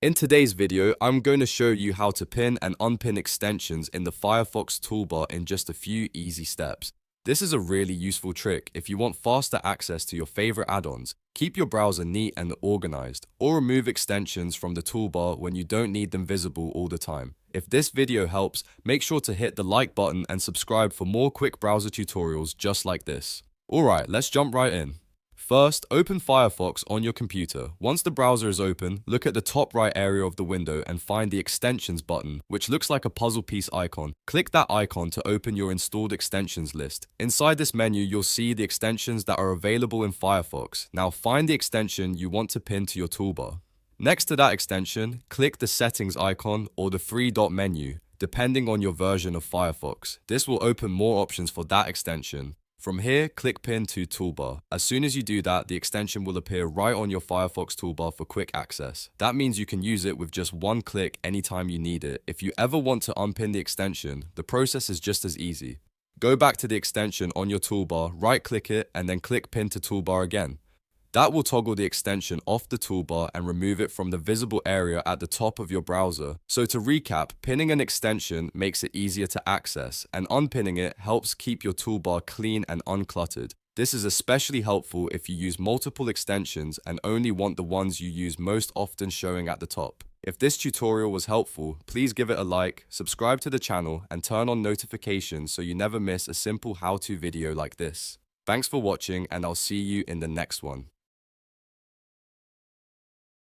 In today's video, I'm going to show you how to pin and unpin extensions in the Firefox toolbar in just a few easy steps. This is a really useful trick if you want faster access to your favorite add-ons, keep your browser neat and organized, or remove extensions from the toolbar when you don't need them visible all the time. If this video helps, make sure to hit the like button and subscribe for more quick browser tutorials just like this. Alright, let's jump right in. First, open Firefox on your computer. Once the browser is open, look at the top right area of the window and find the Extensions button, which looks like a puzzle piece icon. Click that icon to open your installed extensions list. Inside this menu, you'll see the extensions that are available in Firefox. Now find the extension you want to pin to your toolbar. Next to that extension, click the Settings icon or the three-dot menu, depending on your version of Firefox. This will open more options for that extension. From here, click Pin to Toolbar. As soon as you do that, the extension will appear right on your Firefox toolbar for quick access. That means you can use it with just one click anytime you need it. If you ever want to unpin the extension, the process is just as easy. Go back to the extension on your toolbar, right-click it, and then click Pin to Toolbar again. That will toggle the extension off the toolbar and remove it from the visible area at the top of your browser. So to recap, pinning an extension makes it easier to access, and unpinning it helps keep your toolbar clean and uncluttered. This is especially helpful if you use multiple extensions and only want the ones you use most often showing at the top. If this tutorial was helpful, please give it a like, subscribe to the channel, and turn on notifications so you never miss a simple how-to video like this. Thanks for watching, and I'll see you in the next one.